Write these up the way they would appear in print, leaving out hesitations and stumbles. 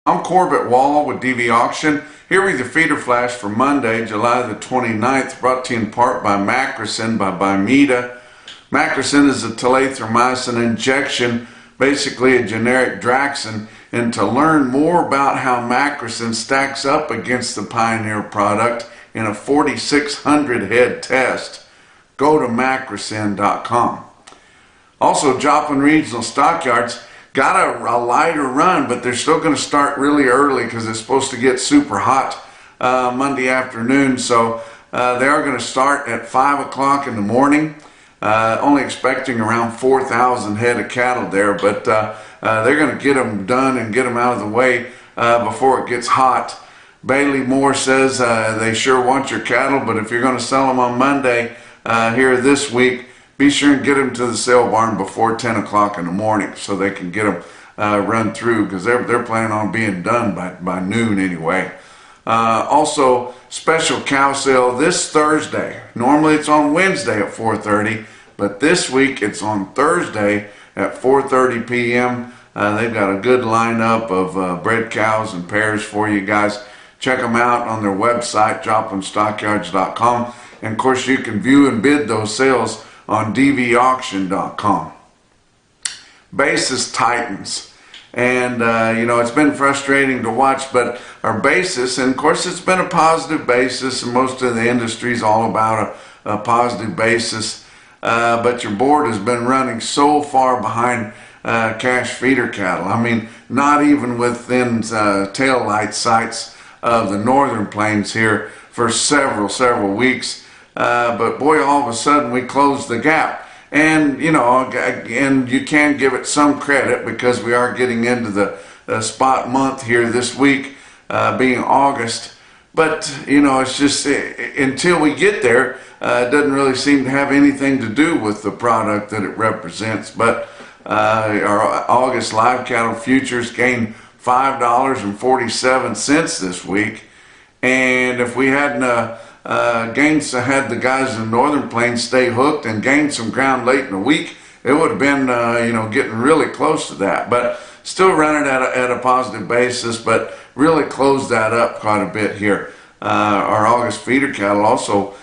I'm Corbett Wall with DV Auction, here with your feeder flash for Monday, July the 29th, brought to you in part by Macrocin by Bimeda. Macrocin is a tulathromycin injection, basically a generic Draxin, and to learn more about how Macrocin stacks up against the Pioneer product in a 4,600 head test, go to macrocin.com. Also, Joplin Regional Stockyards got a lighter run, but they're still going to start really early because it's supposed to get super hot Monday afternoon. So they are going to start at 5 o'clock in the morning. Only expecting around 4,000 head of cattle there, but they're going to get them done and get them out of the way before it gets hot. Bailey Moore says they sure want your cattle, but if you're going to sell them on Monday here this week, be sure and get them to the sale barn before 10 o'clock in the morning so they can get them run through, because they're planning on being done by noon anyway. Also, special cow sale this Thursday. Normally it's on Wednesday at 4:30, but this week it's on Thursday at 4:30 p.m. They've got a good lineup of bred cows and pairs for you guys. Check them out on their website, joplinstockyards.com. And of course, you can view and bid those sales on DVAuction.com. Basis tightens, and it's been frustrating to watch, but our basis, and of course it's been a positive basis, and most of the industry is all about a positive basis, but your board has been running so far behind cash feeder cattle. I mean, not even within tail light sights of the northern plains here for several weeks. But boy, all of a sudden we closed the gap, and and you can give it some credit because we are getting into the spot month here this week, being August. But it's just until we get there, it doesn't really seem to have anything to do with the product that it represents. But our August live cattle futures gained $5.47 this week, and if we hadn't had the guys in the northern plains stay hooked and gained some ground late in the week, it would have been getting really close to that. But still running at a positive basis, but really closed that up quite a bit here. Our August feeder cattle also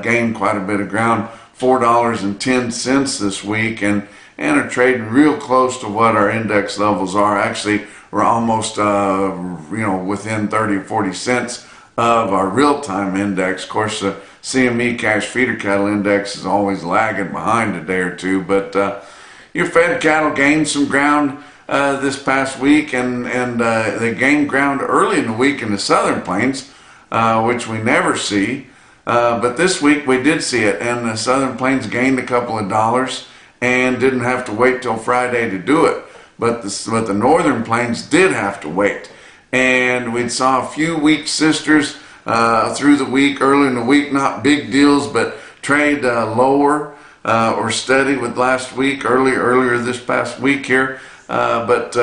gained quite a bit of ground, $4.10 this week, and are trading real close to what our index levels are. Actually, we're almost within 30 or 40 cents of our real-time index. Of course, the CME cash feeder cattle index is always lagging behind a day or two, but your fed cattle gained some ground this past week, and they gained ground early in the week in the southern plains, which we never see, but this week we did see it, and the southern plains gained a couple of dollars and didn't have to wait till Friday to do it, but the northern plains did have to wait. And we saw a few weak sisters through the week, early in the week, not big deals, but trade lower or steady with last week, earlier this past week here. But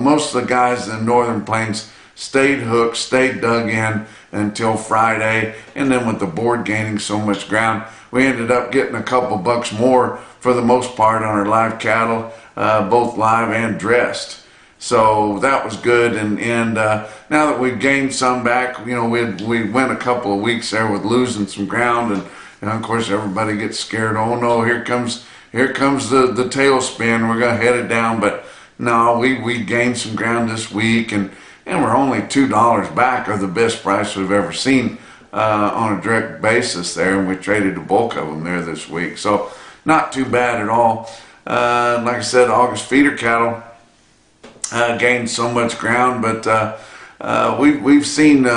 most of the guys in the northern plains stayed hooked, stayed dug in until Friday, and then with the board gaining so much ground, we ended up getting a couple bucks more for the most part on our live cattle, both live and dressed. So that was good, and now that we've gained some back, we went a couple of weeks there with losing some ground, and of course everybody gets scared. Oh no, here comes the tailspin. We're gonna head it down, but no, we gained some ground this week, and we're only $2 back of the best price we've ever seen on a direct basis there, and we traded the bulk of them there this week. So not too bad at all. Like I said, August feeder cattle gained so much ground, but we've seen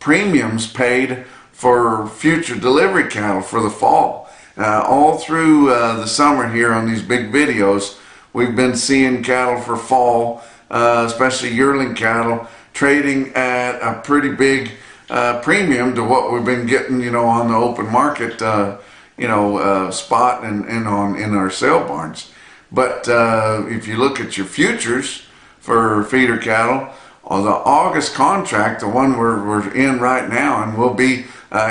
premiums paid for future delivery cattle for the fall. All through the summer here on these big videos, we've been seeing cattle for fall, especially yearling cattle, trading at a pretty big premium to what we've been getting, on the open market, spot and in our sale barns. But if you look at your futures for feeder cattle, the August contract, the one we're in right now, and we'll be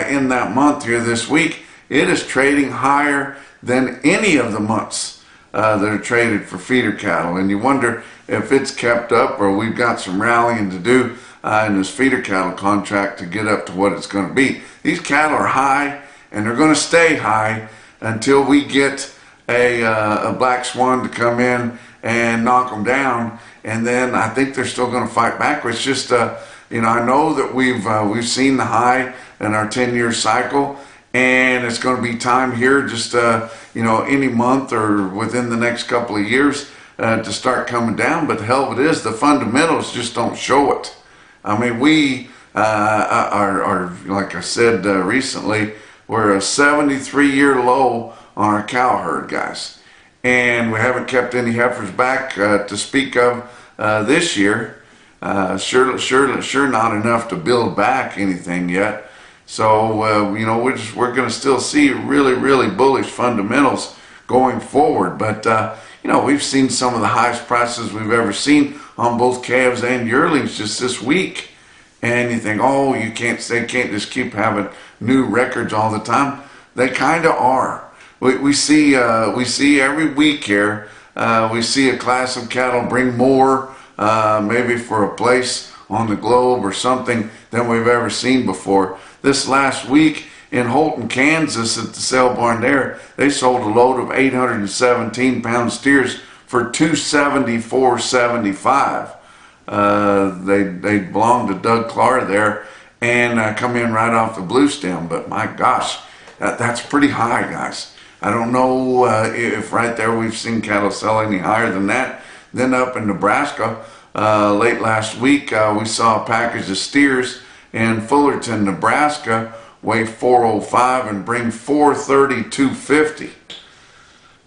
in that month here this week, it is trading higher than any of the months that are traded for feeder cattle. And you wonder if it's kept up, or we've got some rallying to do in this feeder cattle contract to get up to what it's going to be. These cattle are high, and they're going to stay high until we get a black swan to come in and knock them down. And then I think they're still going to fight back. It's just, you know, I know that we've seen the high in our 10-year cycle, and it's going to be time here, just you know, any month or within the next couple of years to start coming down. But the hell of it is, the fundamentals just don't show it. I mean, we are, like I said recently, we're a 73-year low on our cow herd, guys. And we haven't kept any heifers back to speak of this year. Sure not enough to build back anything yet. So, you know, we're going to still see really bullish fundamentals going forward. But, you know, we've seen some of the highest prices we've ever seen on both calves and yearlings just this week. And you think, oh, they can't just keep having new records all the time. They kind of are. We see every week here, we see a class of cattle bring more, maybe for a place on the globe or something, than we've ever seen before. This last week in Holton, Kansas, at the sale barn there, they sold a load of 817-pound steers for $274.75. They belong to Doug Clark there, and come in right off the blue stem. But my gosh, that's pretty high, guys. I don't know if right there we've seen cattle sell any higher than that. Then up in Nebraska, late last week, we saw a package of steers in Fullerton, Nebraska, weigh 405 and bring 430-250.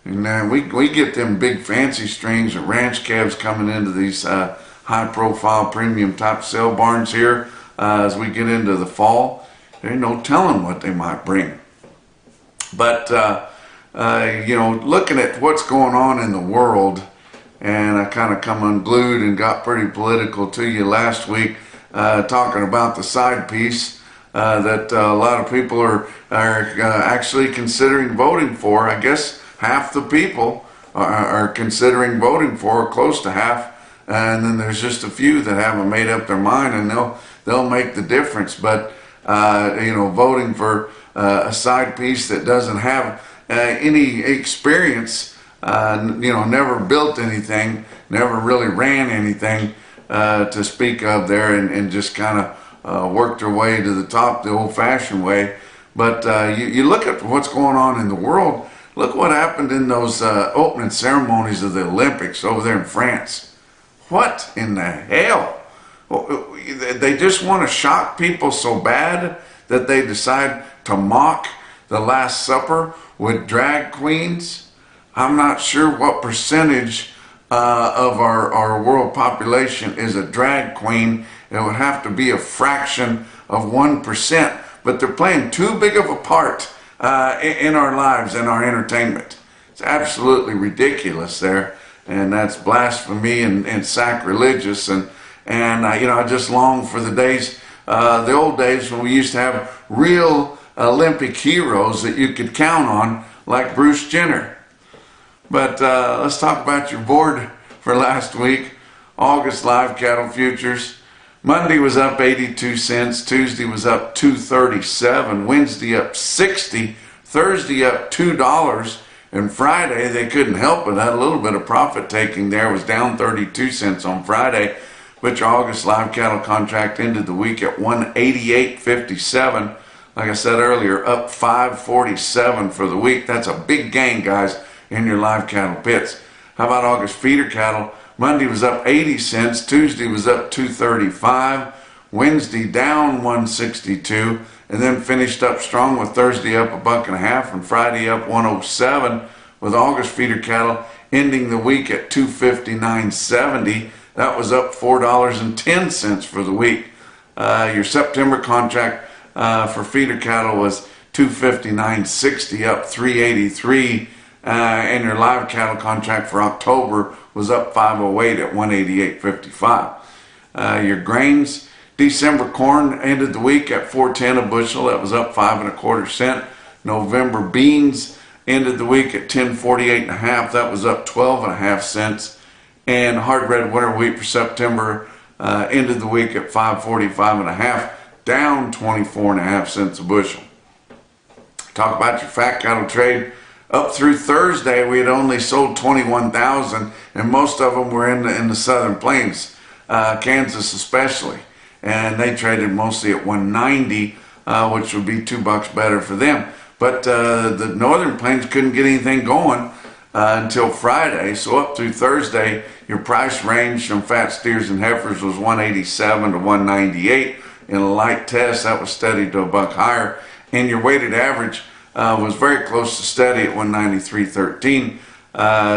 And we get them big fancy strings of ranch calves coming into these high-profile premium type sale barns here as we get into the fall. There ain't no telling what they might bring. But you know, looking at what's going on in the world, and I kind of come unglued and got pretty political to you last week, talking about the side piece that a lot of people are actually considering voting for. I guess half the people are considering voting for, close to half, and then there's just a few that haven't made up their mind, and they'll make the difference. But you know, voting for a side piece that doesn't have any experience, you know, never built anything, never really ran anything to speak of there, and just kind of worked their way to the top the old-fashioned way. But you look at what's going on in the world. Look what happened in those opening ceremonies of the Olympics over there in France. What in the hell? They just want to shock people so bad that they decide to mock the Last Supper with drag queens. I'm not sure what percentage of our world population is a drag queen. It would have to be a fraction of 1%. But they're playing too big of a part in our lives and our entertainment. It's absolutely ridiculous there. And that's blasphemy and sacrilegious. And you know, I just long for the days, the old days, when we used to have real Olympic heroes that you could count on, like Bruce Jenner. But let's talk about your board for last week. August live cattle futures. Monday was up 82 cents. Tuesday was up 2.37. Wednesday up 60. Thursday up $2. And Friday, they couldn't help it. Had a little bit of profit taking there. It was down 32 cents on Friday. But your August live cattle contract ended the week at 188.57. Like I said earlier, up 5.47 for the week. That's a big gain, guys, in your live cattle pits. How about August feeder cattle? Monday was up 80 cents. Tuesday was up 2.35. Wednesday down 1.62. And then finished up strong with Thursday up $1.50 and Friday up 1.07, with August feeder cattle ending the week at 259.70. That was up $4.10 for the week. Your September contract for feeder cattle was 259.60, up 383, and your live cattle contract for October was up 508 at 188.55. Your grains, December corn ended the week at 4.10 a bushel. That was up 5 1/4 cents. November beans ended the week at 1048.5. That was up 12.5 cents. And hard red winter wheat for September ended the week at 545.5, down 24.5 cents a bushel. Talk about your fat cattle trade. Up through Thursday, we had only sold 21,000, and most of them were in the southern plains, Kansas especially, and they traded mostly at 190, which would be $2 better for them. But the northern plains couldn't get anything going until Friday. So up through Thursday, your price range from fat steers and heifers was 187 to 198. In a light test, that was steady to $1 higher, and your weighted average was very close to steady at 193.13.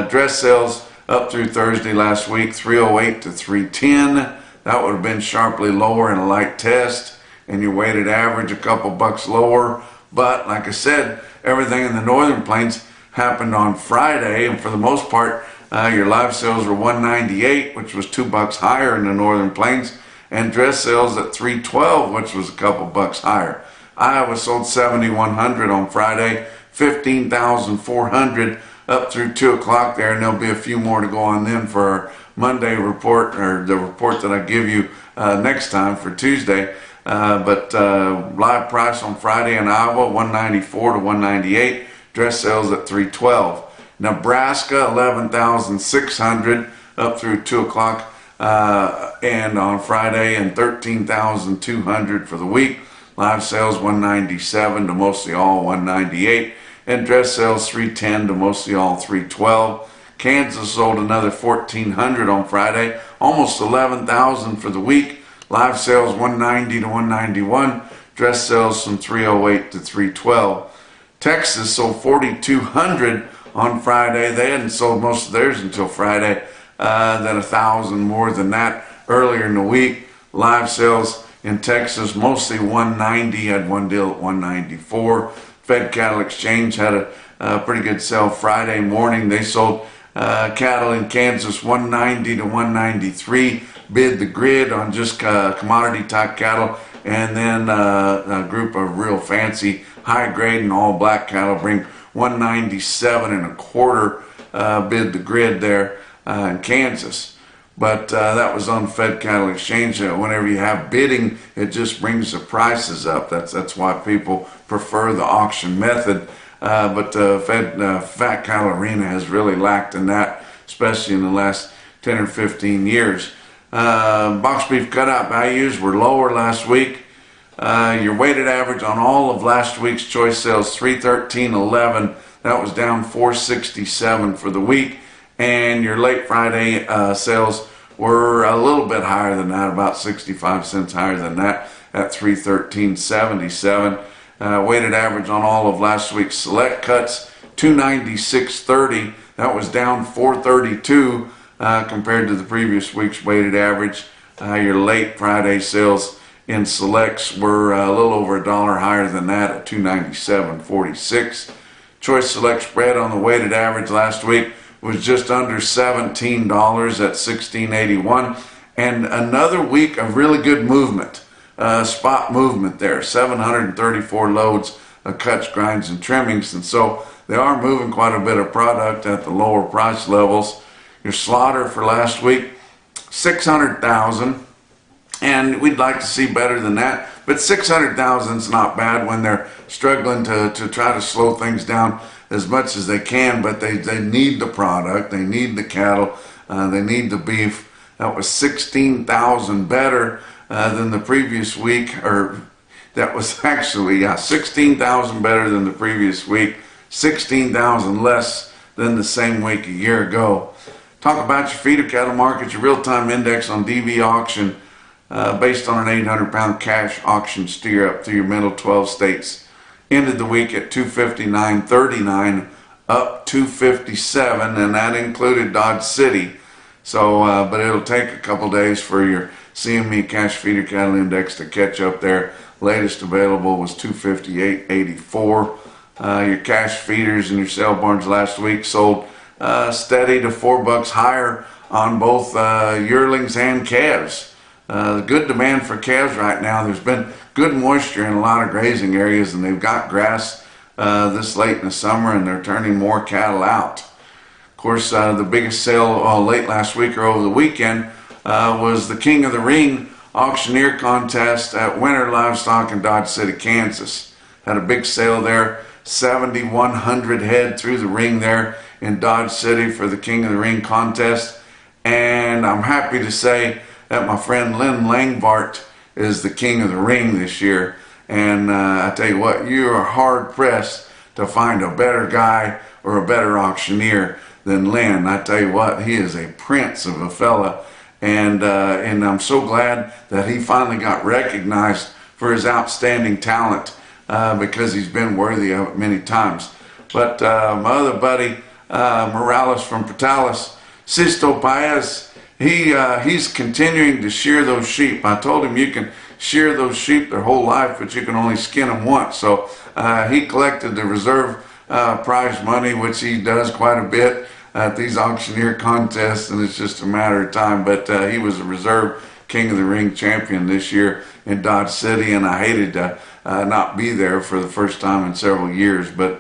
Dress sales up through Thursday last week, 308 to 310. That would have been sharply lower in a light test, and your weighted average a couple bucks lower. But like I said, everything in the northern plains happened on Friday, and for the most part, your live sales were 198, which was $2 higher in the northern plains, and dress sales at 312, which was a couple bucks higher. Iowa sold 7,100 on Friday, 15,400 up through 2 o'clock there, and there'll be a few more to go on then for our Monday report, or the report that I give you next time for Tuesday. But live price on Friday in Iowa, 194 to 198, dress sales at 312. Nebraska, 11,600 up through 2 o'clock and on Friday, and 13,200 for the week. Live sales 197 to mostly all 198, and dress sales 310 to mostly all 312. Kansas sold another 1,400 on Friday, almost 11,000 for the week. Live sales 190 to 191, dress sales from 308 to 312. Texas sold 4,200 on Friday. They hadn't sold most of theirs until Friday, then 1,000 more than that earlier in the week. Live sales in Texas mostly 190, had one deal at 194. Fed Cattle Exchange had a pretty good sale Friday morning. They sold cattle in Kansas 190 to 193, bid the grid on just commodity type cattle, and then a group of real fancy high grade and all black cattle bring 197 and a quarter, bid the grid there in Kansas. But that was on Fed Cattle Exchange. Whenever you have bidding, it just brings the prices up. That's why people prefer the auction method. But the Fat Cattle Arena has really lacked in that, especially in the last 10 or 15 years. Box beef cutout values were lower last week. Your weighted average on all of last week's choice sales, 313.11. That was down 467 for the week. And your late Friday sales were a little bit higher than that, about 65 cents higher than that, at 313.77. Weighted average on all of last week's select cuts, 296.30. That was down 432 compared to the previous week's weighted average. Your late Friday sales in selects were a little over $1 higher than that at 297.46. Choice select spread on the weighted average last week was just under $17 at 16.81, and another week of really good movement, spot movement there, 734 loads of cuts, grinds, and trimmings, and so they are moving quite a bit of product at the lower price levels. Your slaughter for last week, 600,000, and we'd like to see better than that, but 600,000 is not bad when they're struggling to try to slow things down as much as they can, but they need the product, they need the cattle, they need the beef. That was 16,000 better than the previous week, or that was actually, 16,000 better than the previous week, 16,000 less than the same week a year ago. Talk about your feeder cattle market, your real-time index on DVAuction, based on an 800-pound cash auction steer up through your middle 12 states. Ended the week at 259.39, up 257, and that included Dodge City. So, but it'll take a couple days for your CME cash feeder cattle index to catch up there. Latest available was 258.84. Your cash feeders and your sale barns last week sold steady to $4 higher on both yearlings and calves. Good demand for calves right now. There's been good moisture in a lot of grazing areas, and they've got grass this late in the summer, and they're turning more cattle out. Of course, the biggest sale late last week or over the weekend was the King of the Ring auctioneer contest at Winter Livestock in Dodge City, Kansas. Had a big sale there, 7,100 head through the ring there in Dodge City for the King of the Ring contest. And I'm happy to say that my friend Lynn Langbart is the King of the Ring this year. And I tell you what, you are hard pressed to find a better guy or a better auctioneer than Lynn. I tell you what, he is a prince of a fella. And I'm so glad that he finally got recognized for his outstanding talent because he's been worthy of it many times. But my other buddy, Morales from VITALIX, Sisto Paez, he's continuing to shear those sheep. I told him you can shear those sheep their whole life, but you can only skin them once. So he collected the reserve prize money, which he does quite a bit at these auctioneer contests, and it's just a matter of time. But he was a reserve King of the Ring champion this year in Dodge City, and I hated to not be there for the first time in several years, but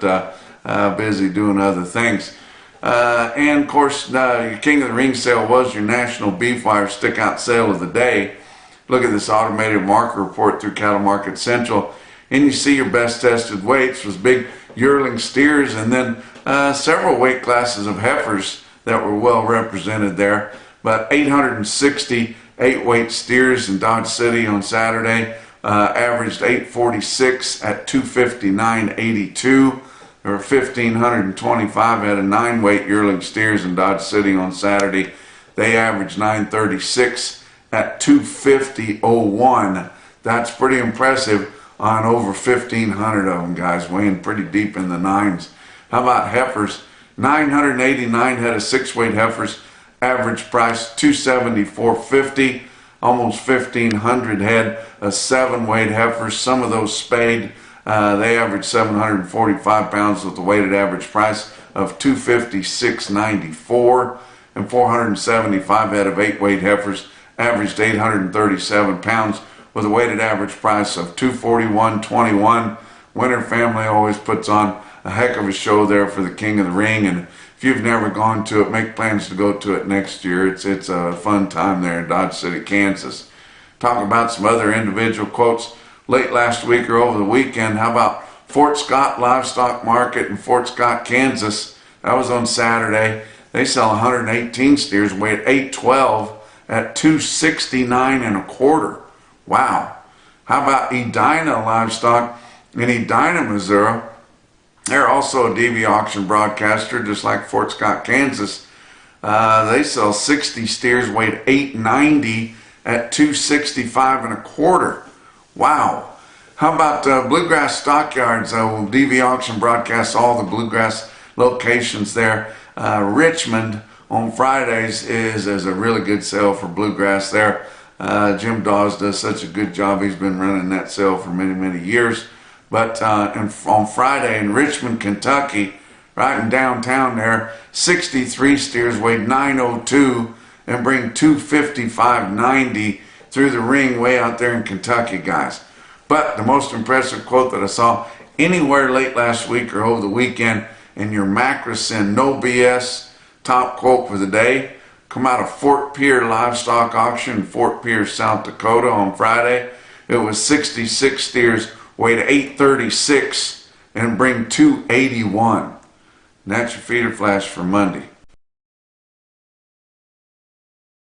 busy doing other things. And of course, your King of the Ring sale was your National BeefWire stick-out sale of the day. Look at this automated marker report through Cattle Market Central, and you see your best tested weights was big yearling steers, and then several weight classes of heifers that were well represented there. But 860 8-weight steers in Dodge City on Saturday averaged 846 at 259.82. There were 1,525 head of 9-weight yearling steers in Dodge City on Saturday. They averaged 936 at 250.01. That's pretty impressive on over 1,500 of them, guys, weighing pretty deep in the nines. How about heifers? 989 head of 6-weight heifers, average price 274.50. Almost 1,500 head of 7-weight heifers. Some of those spayed. They averaged 745 pounds with a weighted average price of 256.94. And 475 head of 8-weight heifers averaged 837 pounds with a weighted average price of 241.21. Winter Family always puts on a heck of a show there for the King of the Ring, and if you've never gone to it, make plans to go to it next year. It's a fun time there in Dodge City, Kansas. Talk about some other individual quotes late last week or over the weekend. How about Fort Scott Livestock Market in Fort Scott, Kansas? That was on Saturday. They sell 118 steers, weighed 812 at 269.25. Wow. How about Edina Livestock in Edina, Missouri? They're also a DVAuction broadcaster, just like Fort Scott, Kansas. They sell 60 steers, weighed 890 at 265.25. Wow. How about Bluegrass Stockyards? DVAuction broadcasts all the bluegrass locations there. Richmond on Fridays is a really good sale for bluegrass there. Jim Dawes does such a good job. He's been running that sale for many, many years. But on Friday in Richmond, Kentucky, right in downtown there, 63 steers weighed 902 and bring 255.90 through the ring way out there in Kentucky, guys. But the most impressive quote that I saw anywhere late last week or over the weekend in your Macrocin No BS top quote for the day come out of Fort Pierre Livestock Auction in Fort Pierre, South Dakota on Friday. It was 66 steers, weighed 836 and bring 281. And that's your feeder flash for Monday.